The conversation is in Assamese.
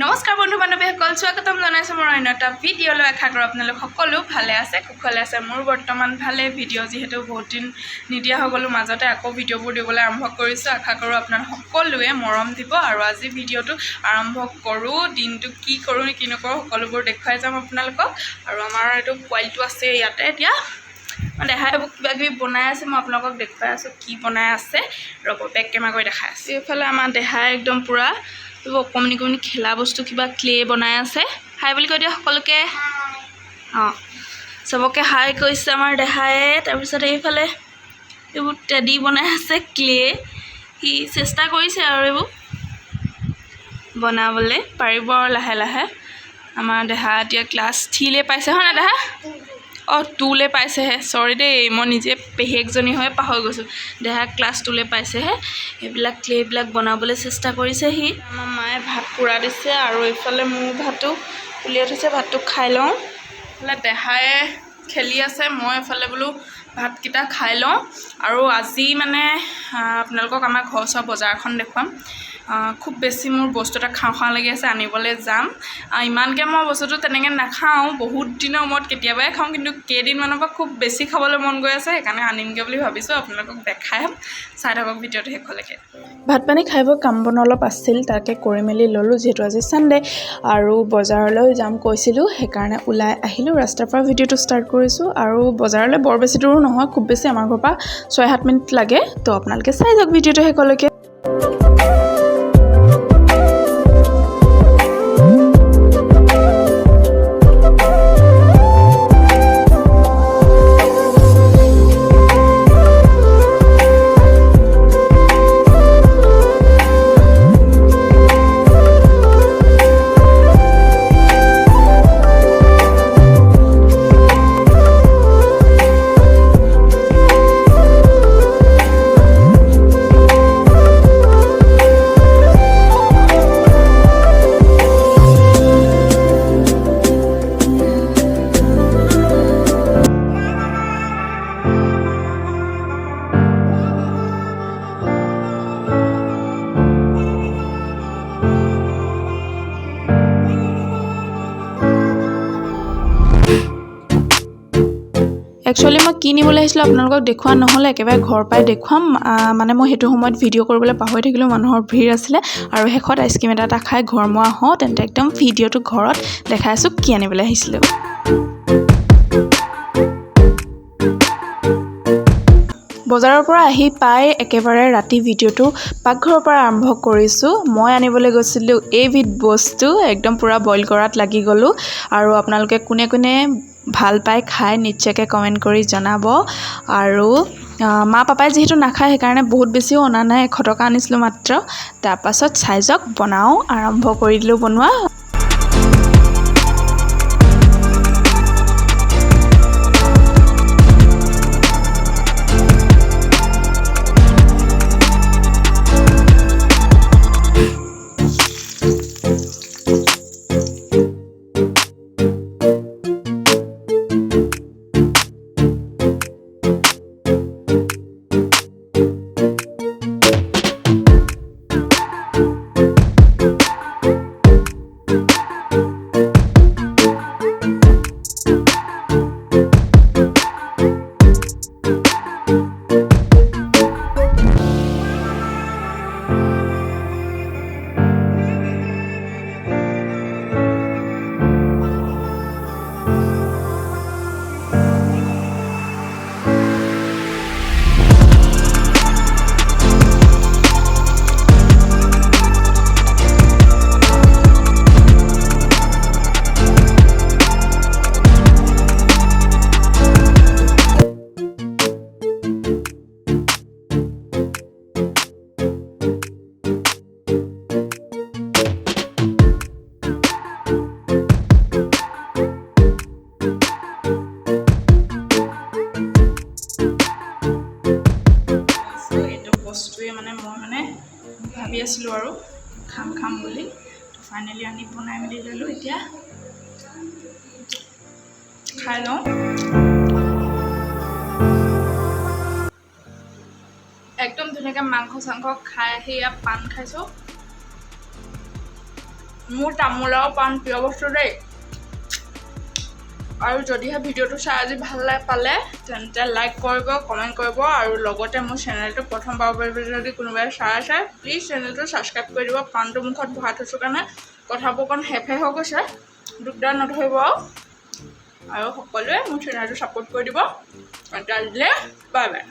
নমস্কাৰ বন্ধু বান্ধৱীসকল, স্বাগতম জনাইছোঁ মোৰ অন্য এটা ভিডিঅ'লৈ। আশা কৰোঁ আপোনালোক সকলো ভালে আছে, কুশলে আছে। মোৰ বৰ্তমান ভালে। ভিডিঅ' যিহেতু বহুত দিন নিদিয়া হৈ গ'লোঁ, মাজতে আকৌ ভিডিঅ'বোৰ দিবলৈ আৰম্ভ কৰিছোঁ। আশা কৰোঁ আপোনালোক সকলোৱে মৰম দিব। আৰু আজি ভিডিঅ'টো আৰম্ভ কৰোঁ। দিনটো কি কৰোঁ কি নকৰোঁ সকলোবোৰ দেখুৱাই যাম আপোনালোকক। আৰু আমাৰ এইটো পোৱালিটো আছে ইয়াতে। এতিয়া দেখাই কিবা কিবি বনাই আছে, মই আপোনালোকক দেখুৱাই আছোঁ কি বনাই আছে। ৰ'ব, বেক কেমেৰা কৰি দেখাই আছোঁ। এইফালে আমাৰ দেহাই একদম পূৰা অকণমানি অকণমানি খেলা বস্তু কিবা ক্লে বনাই আছে। হাই বুলি কৈ দিয়া সকলোকে। অঁ, চবকে হাই কৈছে আমাৰ দেহায়ে। তাৰপিছত এইফালে এইবোৰ টেডি বনাই আছে ক্লে। সি চেষ্টা কৰিছে আৰু এইবোৰ বনাবলৈ পাৰিব আৰু লাহে লাহে। আমাৰ দেহা এতিয়া ক্লাছ 3লৈ পাইছে, হয় নাই দেহা? অঁ, 2লৈ পাইছেহে। চৰি দেই, মই নিজে পেহীয়েকজনী হৈ পাহৰি গৈছোঁ। দেহা ক্লাছ 2লৈ পাইছেহে। এইবিলাক ক্লেবিলাক বনাবলৈ চেষ্টা কৰিছে সি। আমাৰ মায়ে ভাত পোৰা দিছে আৰু এইফালে মোৰ ভাতো উলিয়াই থৈছে। ভাতটো খাই লওঁ। এইফালে দেহায়ে খেলি আছে, মই এইফালে বোলো ভাতকেইটা খাই লওঁ। আৰু আজি মানে আপোনালোকক আমাৰ ঘৰ ওচৰৰ বজাৰখন দেখুৱাম। খুব বেছি মোৰ বস্তু এটা খাওঁ খাওঁ লাগি আছে, আনিবলৈ যাম। ইমানকৈ মই বস্তুটো তেনেকৈ নাখাওঁ, বহুত দিনৰ মূৰত কেতিয়াবাই খাওঁ, কিন্তু কেইদিনমানৰ পৰা খুব বেছি খাবলৈ মন গৈ আছে, সেইকাৰণে আনিমগৈ বুলি ভাবিছোঁ। আপোনালোকক দেখাই চাই থাকক ভিডিঅ'টো শেষলৈকে। ভাত পানী খাই বৈ কাম বন অলপ আছিল, তাকে কৰি মেলি ল'লোঁ। যিহেতু আজি ছানডে আৰু বজাৰলৈ যাম কৈছিলোঁ, সেইকাৰণে ওলাই আহিলোঁ। ৰাস্তাৰ পৰা ভিডিঅ'টো ষ্টাৰ্ট কৰিছোঁ। আৰু বজাৰলৈ বৰ বেছি দূৰো নহয়, খুব বেছি আমাৰ ঘৰৰ পৰা 6-7 মিনিট লাগে। তো আপোনালোকে চাই যাওক ভিডিঅ'টো শেষলৈকে। একচুৱেলি মই কি নিবলৈ আহিছিলোঁ আপোনালোকক দেখুওৱা নহ'লে, একেবাৰে ঘৰৰ পৰাই দেখুৱাম। মানে মই সেইটো সময়ত ভিডিঅ' কৰিবলৈ পাহৰি থাকিলোঁ, মানুহৰ ভিৰ আছিলে। আৰু শেষত আইচক্ৰীম এটা খাই ঘৰমুৱা হওঁ, তেন্তে একদম ভিডিঅ'টো ঘৰত দেখাই আছোঁ কি আনিবলৈ আহিছিলোঁ। বজাৰৰ পৰা আহি পাই একেবাৰে ৰাতি ভিডিঅ'টো পাকঘৰৰ পৰা আৰম্ভ কৰিছোঁ। মই আনিবলৈ গৈছিলোঁ এইবিধ বস্তু, একদম পূৰা বইল কৰাত লাগি গ'লোঁ। আৰু আপোনালোকে কোনে কোনে ভাল পাই খাই নিশ্চয়কৈ কমেণ্ট কৰি জনাব। আৰু মা পাপাই যিহেতু নাখায়, সেইকাৰণে বহুত বেছিও অনা নাই, 100 টকা আনিছিলোঁ মাত্ৰ। তাৰপাছত চাই যাওক, বনাওঁ, আৰম্ভ কৰি দিলোঁ বনোৱা। বস্তুৱে মানে মই ভাবি আছিলোঁ আৰু খাম বুলি। ফাইনেলি আনি বনাই মেলি ল'লোঁ। এতিয়া খাই লওঁ। একদম ধুনীয়াকৈ মাংস চাংস খাই আহি ইয়াত পান খাইছোঁ। মোৰ তামোল আৰু পাণ প্ৰিয় বস্তু দেই আৰু যদিহে ভিডিঅ'টো চাই আজি ভাল পালে তেন্তে লাইক কৰিব কমেণ্ট কৰিব আৰু লগতে মোৰ চেনেলটো প্ৰথমবাৰৰ বাবে যদি কোনোবাই চাই আছে প্লিজ চেনেলটো ছাবস্ক্ৰাইব কৰি দিব পাণটো মুখত ভৰাই থৈছোঁ কাৰণে কথাবোৰ অকণ হেফে হৈ গৈছে দিগদাৰ নধৰিব আৰু সকলোৱে মোৰ চেনেলটো ছাপোৰ্ট কৰি দিব আজিলৈ বাই বাই